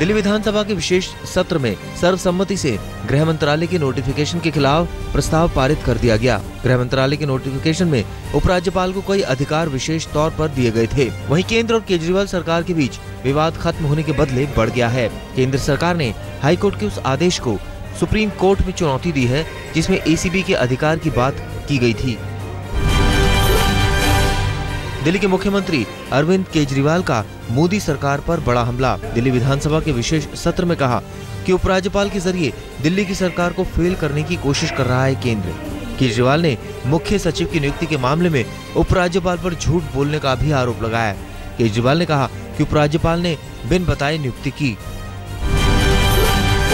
दिल्ली विधानसभा के विशेष सत्र में सर्वसम्मति से गृह मंत्रालय के नोटिफिकेशन के खिलाफ प्रस्ताव पारित कर दिया गया। गृह मंत्रालय के नोटिफिकेशन में उपराज्यपाल को कई अधिकार विशेष तौर पर दिए गए थे। वहीं केंद्र और केजरीवाल सरकार के बीच विवाद खत्म होने के बदले बढ़ गया है। केंद्र सरकार ने हाईकोर्ट के उस आदेश को सुप्रीम कोर्ट में चुनौती दी है जिसमें एसीबी के अधिकार की बात की गई थी। दिल्ली के मुख्यमंत्री अरविंद केजरीवाल का मोदी सरकार पर बड़ा हमला। दिल्ली विधानसभा के विशेष सत्र में कहा कि उपराज्यपाल के जरिए दिल्ली की सरकार को फेल करने की कोशिश कर रहा है केंद्र। केजरीवाल ने मुख्य सचिव की नियुक्ति के मामले में उपराज्यपाल पर झूठ बोलने का भी आरोप लगाया। केजरीवाल ने कहा कि उपराज्यपाल ने बिन बताए नियुक्ति की।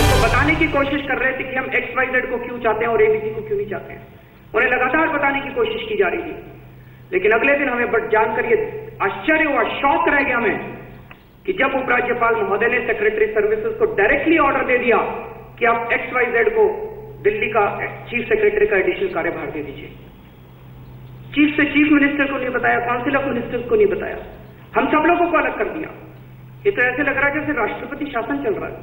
तो बताने की कोशिश कर रहे थे कि हम XYZ को क्यों चाहते हैं और ABC को क्यों नहीं चाहते हैं। उन्हें लगातार बताने की कोशिश की जा रही थी, लेकिन अगले दिन हमें बट जानकर ये आश्चर्य हुआ, शॉक रह गया हमें कि जब उपराज्यपाल महोदय ने सेक्रेटरी सर्विसेज को डायरेक्टली ऑर्डर दे दिया कि आप XYZ को दिल्ली का चीफ सेक्रेटरी का एडिशनल कार्यभार दे दीजिए। चीफ से चीफ मिनिस्टर को नहीं बताया, काउंसिल ऑफ मिनिस्टर्स को नहीं बताया, हम सब लोगों को अलग कर दिया। ये तो ऐसे लग रहा है जैसे राष्ट्रपति शासन चल रहा है।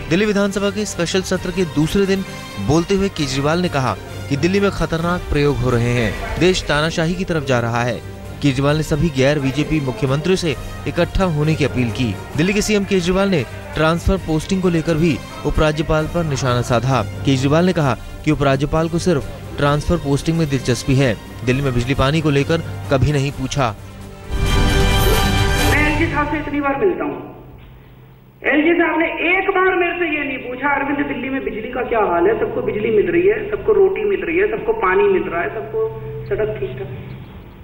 दिल्ली विधानसभा के स्पेशल सत्र के दूसरे दिन बोलते हुए केजरीवाल ने कहा कि दिल्ली में खतरनाक प्रयोग हो रहे हैं, देश तानाशाही की तरफ जा रहा है। केजरीवाल ने सभी गैर बीजेपी मुख्यमंत्रियों से इकट्ठा होने की अपील की। दिल्ली के सीएम केजरीवाल ने ट्रांसफर पोस्टिंग को लेकर भी उपराज्यपाल पर निशाना साधा। केजरीवाल ने कहा कि उपराज्यपाल को सिर्फ ट्रांसफर पोस्टिंग में दिलचस्पी है, दिल्ली में बिजली पानी को लेकर कभी नहीं पूछा। मैं एलजी साहब से इतनी बार मिलता हूँ, एलजी साहब ने एक बार मेरे से ये नहीं पूछा अरविंद दिल्ली में बिजली का क्या हाल है, सबको बिजली मिल रही है, सबको रोटी मिल रही है, सबको पानी मिल रहा है, सबको सड़क ठीक ठाक।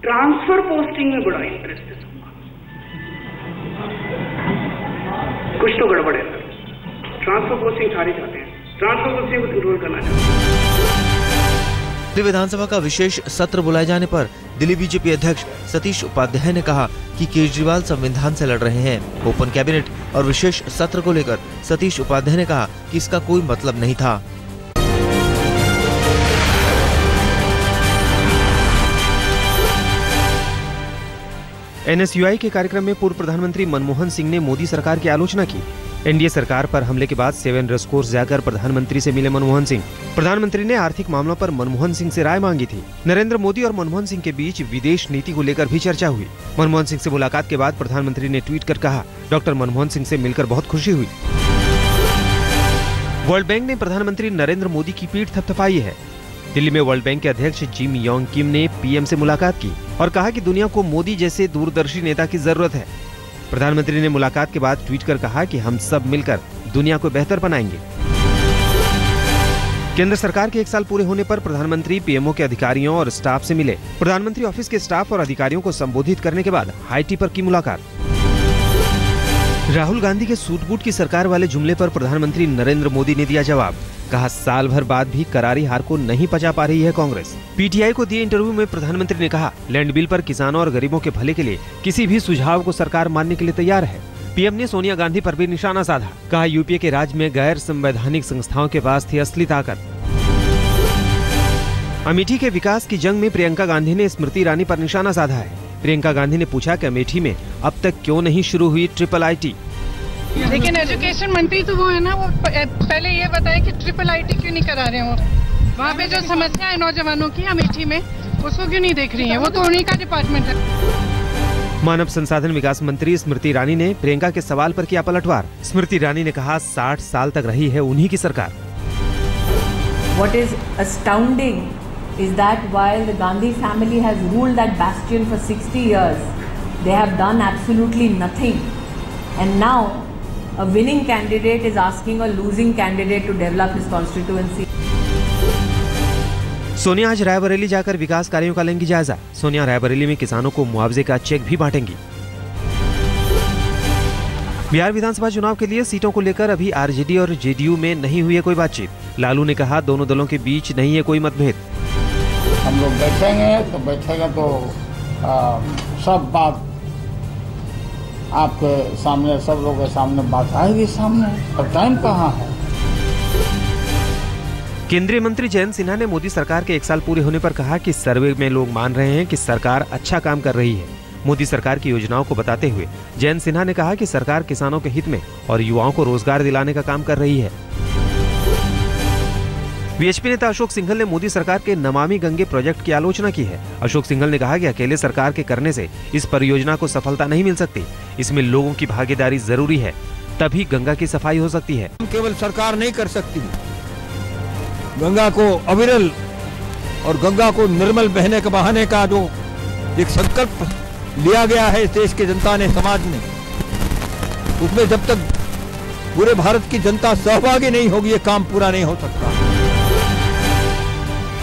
ट्रांसफर पोस्टिंग में बड़ा इंटरेस्ट है सबका। कुछ तो गड़बड़ है सर। ट्रांसफर पोस्टिंग सारे चाहते हैं, ट्रांसफर पोस्टिंग को कंट्रोल करना चाहिए। दिल्ली विधानसभा का विशेष सत्र बुलाए जाने पर दिल्ली बीजेपी अध्यक्ष सतीश उपाध्याय ने कहा कि केजरीवाल संविधान से लड़ रहे हैं। ओपन कैबिनेट और विशेष सत्र को लेकर सतीश उपाध्याय ने कहा कि इसका कोई मतलब नहीं था। NSUI के कार्यक्रम में पूर्व प्रधानमंत्री मनमोहन सिंह ने मोदी सरकार की आलोचना की। एनडीए सरकार पर हमले के बाद 7 रेसकोर्स जाकर प्रधानमंत्री से मिले मनमोहन सिंह। प्रधानमंत्री ने आर्थिक मामलों पर मनमोहन सिंह से राय मांगी थी। नरेंद्र मोदी और मनमोहन सिंह के बीच विदेश नीति को लेकर भी चर्चा हुई। मनमोहन सिंह से मुलाकात के बाद प्रधानमंत्री ने ट्वीट कर कहा, डॉक्टर मनमोहन सिंह से मिलकर बहुत खुशी हुई। वर्ल्ड बैंक ने प्रधानमंत्री नरेंद्र मोदी की पीठ थपथपाई है। दिल्ली में वर्ल्ड बैंक के अध्यक्ष जिम योंग किम ने पीएम से मुलाकात की और कहा कि दुनिया को मोदी जैसे दूरदर्शी नेता की जरूरत है। प्रधानमंत्री ने मुलाकात के बाद ट्वीट कर कहा कि हम सब मिलकर दुनिया को बेहतर बनाएंगे। केंद्र सरकार के 1 साल पूरे होने पर प्रधानमंत्री पीएमओ के अधिकारियों और स्टाफ से मिले। प्रधानमंत्री ऑफिस के स्टाफ और अधिकारियों को संबोधित करने के बाद हाईटी पर की मुलाकात। राहुल गांधी के सूट बूट की सरकार वाले जुमले पर प्रधानमंत्री नरेंद्र मोदी ने दिया जवाब। कहा, साल भर बाद भी करारी हार को नहीं पचा पा रही है कांग्रेस। पीटीआई को दिए इंटरव्यू में प्रधानमंत्री ने कहा, लैंड बिल पर किसानों और गरीबों के भले के लिए किसी भी सुझाव को सरकार मानने के लिए तैयार है। पीएम ने सोनिया गांधी पर भी निशाना साधा। कहा, यूपीए के राज में गैर संवैधानिक संस्थाओं के पास थी असली ताकत। अमेठी के विकास की जंग में प्रियंका गांधी ने स्मृति ईरानी पर निशाना साधा है। प्रियंका गांधी ने पूछा कि अमेठी में अब तक क्यों नहीं शुरू हुई IIIT। लेकिन एजुकेशन मंत्री तो वो है ना, वो पहले ये बताए कि IIIT क्यों नहीं करा रहे हो। वहाँ पे जो समस्या है नौजवानों की अमेठी में, उसको क्यों नहीं देख रही है, वो तो उन्हीं का डिपार्टमेंट है। मानव संसाधन विकास मंत्री स्मृति ईरानी ने प्रियंका के सवाल पर किया पलटवार। स्मृति ईरानी ने कहा, 60 साल तक रही है उन्हीं की सरकार। What is astounding is that while the Gandhi family has ruled that bastion for 60 years, they have done absolutely nothing, and now a winning candidate is asking a losing candidate to develop his constituency. Sonia आज रायबरेली जाकर विकास कार्यों का लेंगी जायजा। सोनिया रायबरेली में किसानों को मुआवजे का चेक भी बांटेंगी। बिहार विधानसभा चुनाव के लिए सीटों को लेकर अभी आरजेडी और जेडीयू में नहीं हुई है कोई बातचीत। लालू ने कहा, दोनों दलों के बीच नहीं है कोई मतभेद। हम लोग बैठेंगे तो सब बात आपके सामने, सब लोगों के सामने बात आएगी सामने। अब टाइम कहाँ है। केंद्रीय मंत्री जयंत सिन्हा ने मोदी सरकार के 1 साल पूरे होने पर कहा कि सर्वे में लोग मान रहे हैं कि सरकार अच्छा काम कर रही है। मोदी सरकार की योजनाओं को बताते हुए जयंत सिन्हा ने कहा कि सरकार किसानों के हित में और युवाओं को रोजगार दिलाने का काम कर रही है। बीएचपी नेता अशोक सिंघल ने मोदी सरकार के नमामि गंगे प्रोजेक्ट की आलोचना की है। अशोक सिंघल ने कहा कि अकेले सरकार के करने से इस परियोजना को सफलता नहीं मिल सकती, इसमें लोगों की भागीदारी जरूरी है, तभी गंगा की सफाई हो सकती है। केवल सरकार नहीं कर सकती, गंगा को अविरल और गंगा को निर्मल बहने के बहाने का जो एक संकल्प लिया गया है इस देश के जनता ने, समाज ने, उसमें जब तक पूरे भारत की जनता सहभागी नहीं होगी ये काम पूरा नहीं हो सकता।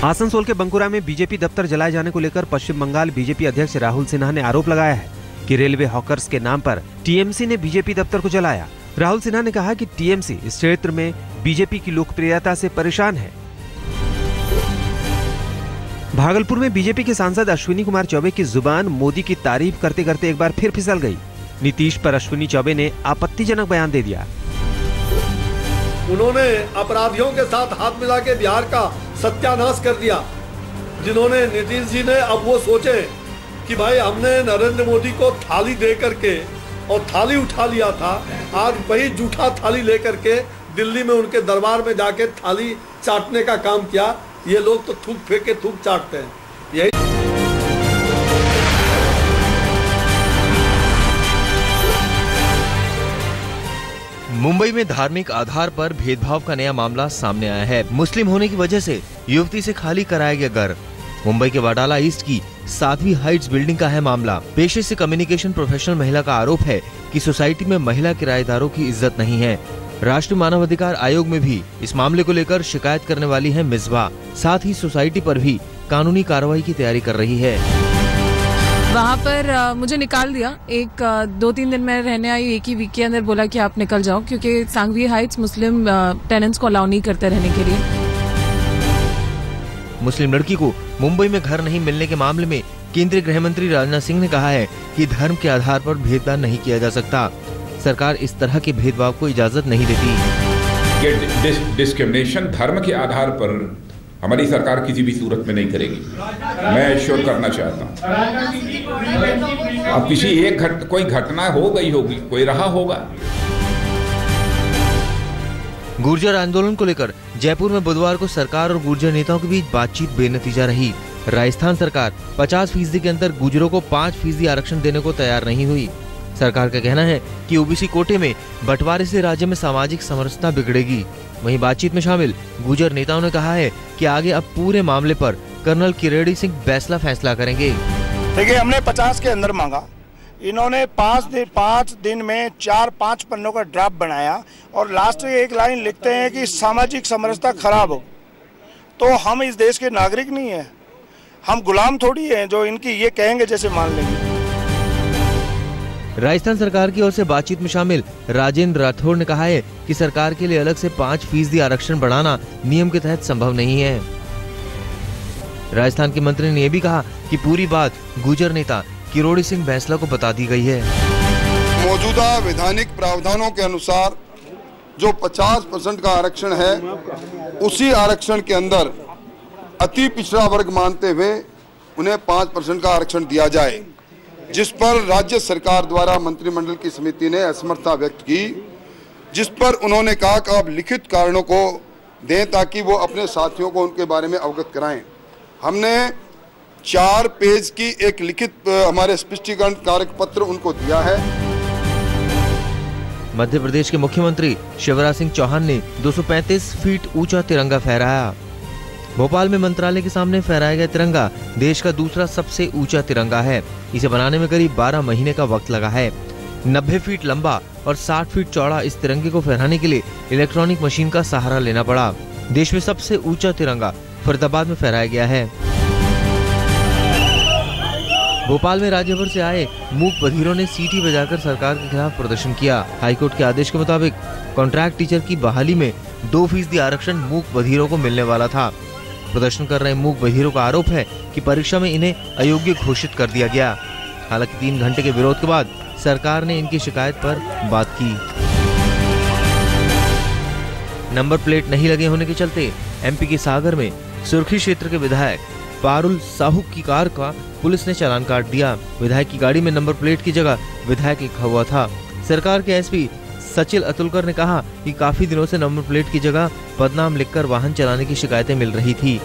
आसनसोल के बंकुरा में बीजेपी दफ्तर जलाए जाने को लेकर पश्चिम बंगाल बीजेपी अध्यक्ष राहुल सिन्हा ने आरोप लगाया है कि रेलवे हॉकर्स के नाम पर टीएमसी ने बीजेपी दफ्तर को जलाया। राहुल सिन्हा ने कहा कि टीएमसी इस क्षेत्र में बीजेपी की लोकप्रियता से परेशान है। भागलपुर में बीजेपी के सांसद अश्विनी कुमार चौबे की जुबान मोदी की तारीफ करते करते एक बार फिर फिसल गई। नीतीश पर अश्विनी चौबे ने आपत्तिजनक बयान दे दिया। उन्होंने अपराधियों के साथ हाथ मिला के बिहार का सत्यानाश कर दिया। जिन्होंने नीतीश जी ने अब वो सोचे कि भाई हमने नरेंद्र मोदी को थाली दे करके और थाली उठा लिया था, आज वही जूठा थाली लेकर के दिल्ली में उनके दरबार में जाके थाली चाटने का काम किया। ये लोग तो थूक फेंक के थूक चाटते हैं। यही मुंबई में धार्मिक आधार पर भेदभाव का नया मामला सामने आया है। मुस्लिम होने की वजह से युवती से खाली कराया गया घर। मुंबई के वाटाला ईस्ट की 7वीं हाइट्स बिल्डिंग का है मामला। पेशे से कम्युनिकेशन प्रोफेशनल महिला का आरोप है कि सोसाइटी में महिला किराएदारों की इज्जत नहीं है। राष्ट्रीय मानवाधिकार आयोग में भी इस मामले को लेकर शिकायत करने वाली है मिसबा। साथ ही सोसाइटी पर भी कानूनी कार्रवाई की तैयारी कर रही है। वहाँ पर मुझे निकाल दिया। 2-3 दिन मैं रहने आई, एक ही वीक के अंदर बोला कि आप निकल जाओ, क्योंकि सांघवी हाइट्स मुस्लिम टेनेंट्स को अलाउ नहीं करते रहने के लिए। मुस्लिम लड़की को मुंबई में घर नहीं मिलने के मामले में केंद्रीय गृह मंत्री राजनाथ सिंह ने कहा है कि धर्म के आधार पर भेदभाव नहीं किया जा सकता। सरकार इस तरह के भेदभाव को इजाजत नहीं देती। ये डिस्क्रिमिनेशन धर्म के आधार पर हमारी सरकार किसी भी सूरत में नहीं करेगी, मैं एश्योर करना चाहता हूँ। अब किसी कोई घटना हो गई होगी, कोई रहा होगा। गुर्जर आंदोलन को लेकर जयपुर में बुधवार को सरकार और गुर्जर नेताओं के बीच बातचीत बेनतीजा रही। राजस्थान सरकार 50% के अंदर गुर्जरों को 5% आरक्षण देने को तैयार नहीं हुई। सरकार का कहना है कि ओबीसी कोटे में बंटवारे से राज्य में सामाजिक समरसता बिगड़ेगी। वहीं बातचीत में शामिल गुर्जर नेताओं ने कहा है कि आगे अब पूरे मामले पर कर्नल किरोड़ी सिंह बैसला फैसला करेंगे। देखिए, हमने 50 के अंदर मांगा, इन्होंने 5 दिन में 4-5 पन्नों का ड्राफ्ट बनाया और लास्ट में एक लाइन लिखते हैं कि सामाजिक समरसता खराब हो। तो हम इस देश के नागरिक नहीं है, हम गुलाम थोड़ी हैं जो इनकी ये कहेंगे जैसे मान लेंगे। राजस्थान सरकार की ओर से बातचीत में शामिल राजेंद्र राठौड़ ने कहा है कि सरकार के लिए अलग से 5% आरक्षण बढ़ाना नियम के तहत संभव नहीं है। राजस्थान के मंत्री ने यह भी कहा कि पूरी बात गुर्जर नेता किरोड़ी सिंह बैसला को बता दी गई है। मौजूदा वैधानिक प्रावधानों के अनुसार जो 50% का आरक्षण है, उसी आरक्षण के अंदर अति पिछड़ा वर्ग मानते हुए उन्हें 5% का आरक्षण दिया जाए, जिस पर राज्य सरकार द्वारा मंत्रिमंडल की समिति ने असमर्थता व्यक्त की, जिस पर उन्होंने कहा कि आप लिखित कारणों को दें ताकि वो अपने साथियों को उनके बारे में अवगत कराएं। हमने 4 पेज की एक लिखित हमारे स्पष्टीकरण कारक पत्र उनको दिया है। मध्य प्रदेश के मुख्यमंत्री शिवराज सिंह चौहान ने 235 फीट ऊंचा तिरंगा फहराया। भोपाल में मंत्रालय के सामने फहराया गया तिरंगा देश का दूसरा सबसे ऊंचा तिरंगा है। इसे बनाने में करीब 12 महीने का वक्त लगा है। 90 फीट लंबा और 60 फीट चौड़ा इस तिरंगे को फहराने के लिए इलेक्ट्रॉनिक मशीन का सहारा लेना पड़ा। देश में सबसे ऊंचा तिरंगा फरीदाबाद में फहराया गया है। भोपाल में राज्य भर से आए मूक बधिरों ने सीटी बजाकर सरकार के खिलाफ प्रदर्शन किया। हाईकोर्ट के आदेश के मुताबिक कॉन्ट्रैक्ट टीचर की बहाली में 2% आरक्षण मूक बधिरों को मिलने वाला था। प्रदर्शन कर रहे मूक बधिरों का आरोप है कि परीक्षा में इन्हें अयोग्य घोषित कर दिया गया। हालांकि 3 घंटे के विरोध के बाद सरकार ने इनकी शिकायत पर बात की। नंबर प्लेट नहीं लगे होने के चलते एमपी के सागर में सुर्खी क्षेत्र के विधायक पारुल साहू की कार का पुलिस ने चालान काट दिया। विधायक की गाड़ी में नंबर प्लेट की जगह विधायक लिखा हुआ था। सरकार के एसपी सचिल अतुलकर ने कहा कि काफी दिनों से नंबर प्लेट की जगह पदनाम लिखकर वाहन चलाने की शिकायतें मिल रही थी।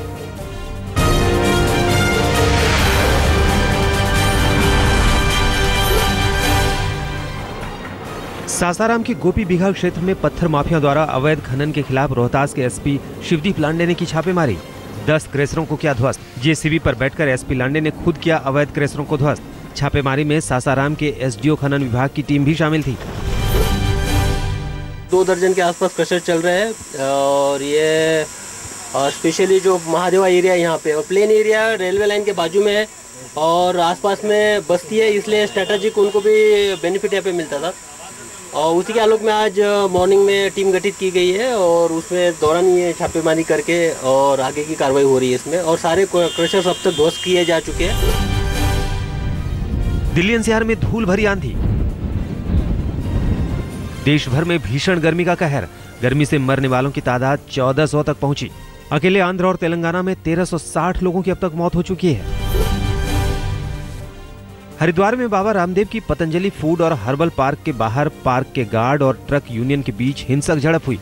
सासाराम के गोपी बिघा क्षेत्र में पत्थर माफिया द्वारा अवैध खनन के खिलाफ रोहतास के एसपी शिवदीप लांडे ने की छापेमारी। 10 क्रेशरों को किया ध्वस्त। जेसीबी पर बैठकर एसपी लांडे ने खुद किया अवैध क्रेशरों को ध्वस्त। छापेमारी में सासाराम के एसडीओ खनन विभाग की टीम भी शामिल थी। 2 दर्जन के आसपास क्रशर चल रहे हैं और ये स्पेशली जो महादेवा एरिया यहाँ पे और प्लेन एरिया रेलवे लाइन के बाजू में है और आसपास में बस्ती है, इसलिए स्ट्रेटेजिक उनको भी बेनिफिट यहाँ पे मिलता था। और उसी के आलोक में आज मॉर्निंग में टीम गठित की गई है और उसमें दौरान ये छापेमारी करके और आगे की कार्रवाई हो रही है इसमें, और सारे क्रशर्स अब तक ध्वस्त किए जा चुके हैं। दिल्ली एनसीआर में धूल भरी आंधी। देश भर में भीषण गर्मी का कहर। गर्मी से मरने वालों की तादाद 1400 तक पहुंची। अकेले आंध्र और तेलंगाना में 1360 लोगों की अब तक मौत हो चुकी है। हरिद्वार में बाबा रामदेव की पतंजलि फूड और हर्बल पार्क के बाहर पार्क के गार्ड और ट्रक यूनियन के बीच हिंसक झड़प हुई।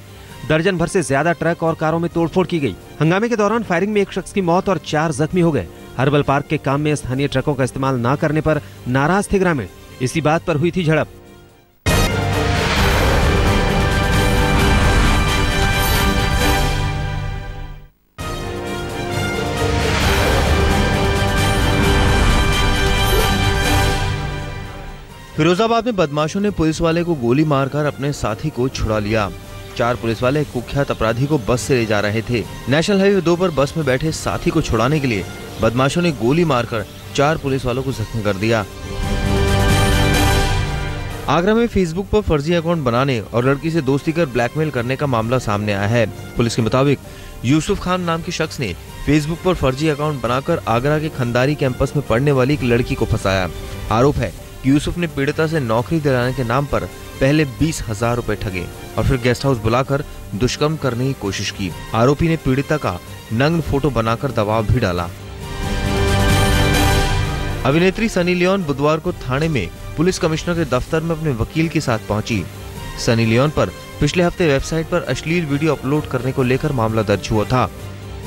दर्जन भर से ज्यादा ट्रक और कारों में तोड़फोड़ की गई। हंगामे के दौरान फायरिंग में एक शख्स की मौत और 4 जख्मी हो गए। हर्बल पार्क के काम में स्थानीय ट्रकों का इस्तेमाल न करने पर नाराज थे ग्रामीण। इसी बात पर हुई थी झड़प। फिरोजाबाद में बदमाशों ने पुलिस वाले को गोली मारकर अपने साथी को छुड़ा लिया। 4 पुलिस वाले कुख्यात अपराधी को बस से ले जा रहे थे। नेशनल हाईवे 2 पर बस में बैठे साथी को छुड़ाने के लिए बदमाशों ने गोली मारकर 4 पुलिस वालों को जख्मी कर दिया। आगरा में फेसबुक पर फर्जी अकाउंट बनाने और लड़की से दोस्ती कर ब्लैकमेल करने का मामला सामने आया है। पुलिस के मुताबिक यूसुफ खान नाम के शख्स ने फेसबुक पर फर्जी अकाउंट बनाकर आगरा के खंडारी कैंपस में पढ़ने वाली एक लड़की को फंसाया। आरोप है यूसुफ ने पीड़िता से नौकरी दिलाने के नाम पर पहले 20,000 रुपए ठगे और फिर गेस्ट हाउस बुलाकर दुष्कर्म करने की कोशिश की। आरोपी ने पीड़िता का नग्न फोटो बनाकर दबाव भी डाला। अभिनेत्री सनी लियोन बुधवार को थाने में पुलिस कमिश्नर के दफ्तर में अपने वकील के साथ पहुंची। सनी लियोन पर पिछले हफ्ते वेबसाइट पर अश्लील वीडियो अपलोड करने को लेकर मामला दर्ज हुआ था।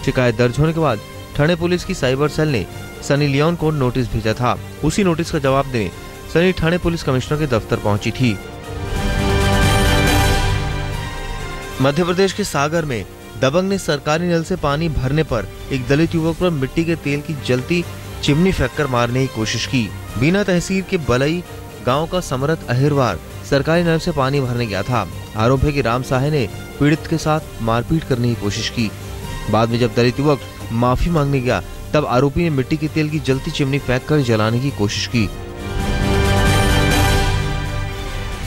शिकायत दर्ज होने के बाद ठाणे पुलिस की साइबर सेल ने सनी लियोन को नोटिस भेजा था। उसी नोटिस का जवाब देने सनी ठाणे पुलिस कमिश्नर के दफ्तर पहुंची थी। मध्य प्रदेश के सागर में दबंग ने सरकारी नल से पानी भरने पर एक दलित युवक पर मिट्टी के तेल की जलती चिमनी फेंककर मारने की कोशिश की। बीना तहसील के बलई गांव का समरत अहिरवार सरकारी नल से पानी भरने गया था। आरोप है कि राम साहे ने पीड़ित के साथ मारपीट करने की कोशिश की। बाद में जब दलित युवक माफी मांगने गया तब आरोपी ने मिट्टी के तेल की जलती चिमनी फेंककर जलाने की कोशिश की।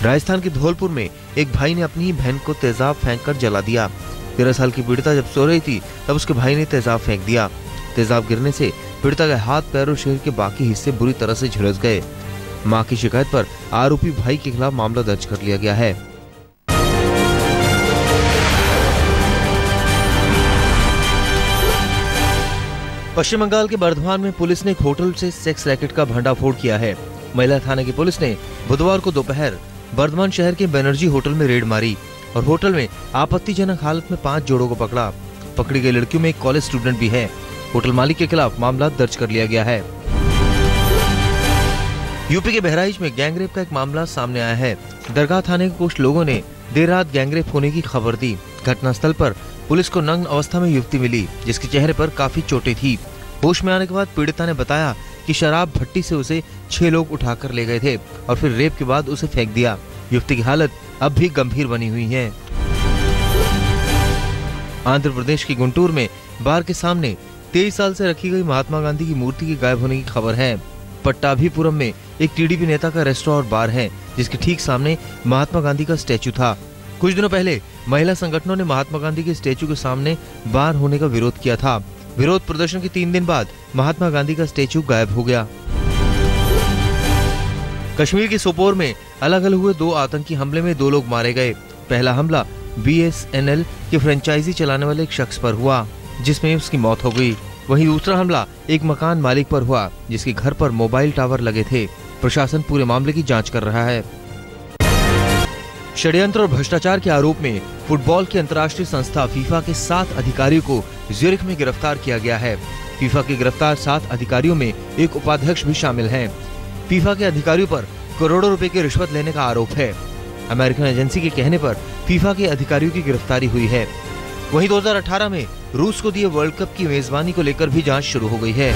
राजस्थान के धौलपुर में एक भाई ने अपनी ही बहन को तेजाब फेंककर जला दिया। 13 साल की पीड़िता जब सो रही थी तब उसके भाई ने तेजाब फेंक दिया। तेजाब गिरने से पीड़िता के हाथ, पैर और शरीर के बाकी हिस्से बुरी तरह से झुलस गए। मां की शिकायत पर आरोपी भाई के खिलाफ मामला दर्ज कर लिया गया है। पश्चिम बंगाल के बर्धमान में पुलिस ने एक होटल से सेक्स रैकेट का भंडाफोड़ किया है। महिला थाने की पुलिस ने बुधवार को दोपहर बर्धमान शहर के बैनर्जी होटल में रेड मारी और होटल में आपत्तिजनक हालत में 5 जोड़ों को पकड़ा। पकड़ी गई लड़कियों में एक कॉलेज स्टूडेंट भी है। होटल मालिक के खिलाफ मामला दर्ज कर लिया गया है। यूपी के बहराइच में गैंगरेप का एक मामला सामने आया है। दरगाह थाने के कुछ लोगों ने देर रात गैंगरेप होने की खबर दी। घटनास्थल पर पुलिस को नग्न अवस्था में युवती मिली जिसके चेहरे पर काफी चोटें थी। होश में आने के बाद पीड़िता ने बताया कि शराब भट्टी से उसे 6 लोग उठाकर ले गए थे और फिर रेप के बाद उसे फेंक दिया। युवती की हालत अब भी गंभीर बनी हुई है। आंध्र प्रदेश के गुंटूर में बार के सामने 23 साल से रखी गई महात्मा गांधी की मूर्ति के गायब होने की खबर है। पट्टाभीपुरम में एक टीडीपी नेता का रेस्टोरेंट और बार है जिसके ठीक सामने महात्मा गांधी का स्टैचू था। कुछ दिनों पहले महिला संगठनों ने महात्मा गांधी के स्टैचू के सामने बार होने का विरोध किया था। विरोध प्रदर्शन के 3 दिन बाद महात्मा गांधी का स्टैचू गायब हो गया। कश्मीर के सोपोर में अलग अलग हुए 2 आतंकी हमले में 2 लोग मारे गए। पहला हमला BSNL के फ्रेंचाइजी चलाने वाले एक शख्स पर हुआ जिसमें उसकी मौत हो गई। वहीं दूसरा हमला एक मकान मालिक पर हुआ, जिसके घर पर मोबाइल टावर लगे थे। प्रशासन पूरे मामले की जांच कर रहा है। षड्यंत्र और भ्रष्टाचार के आरोप में फुटबॉल की अंतर्राष्ट्रीय संस्था फीफा के 7 अधिकारियों को ज्यूरिख में गिरफ्तार किया गया है। फीफा के गिरफ्तार 7 अधिकारियों में एक उपाध्यक्ष भी शामिल हैं। फीफा के अधिकारियों पर करोड़ों रुपए की रिश्वत लेने का आरोप है। अमेरिकन एजेंसी के कहने पर फीफा के अधिकारियों की गिरफ्तारी हुई है। वहीं 2018 में रूस को दिए वर्ल्ड कप की मेजबानी को लेकर भी जांच शुरू हो गई है।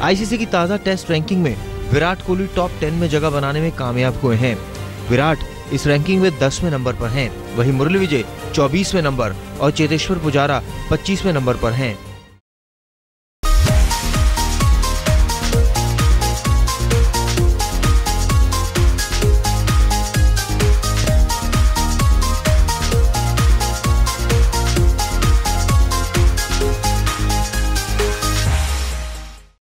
आईसीसी की ताजा टेस्ट रैंकिंग में विराट कोहली टॉप 10 में जगह बनाने में कामयाब हुए हैं। विराट इस रैंकिंग में 10वें नंबर पर हैं। वहीं मुरली विजय 24वें नंबर और चेतेश्वर पुजारा 25वें नंबर पर हैं।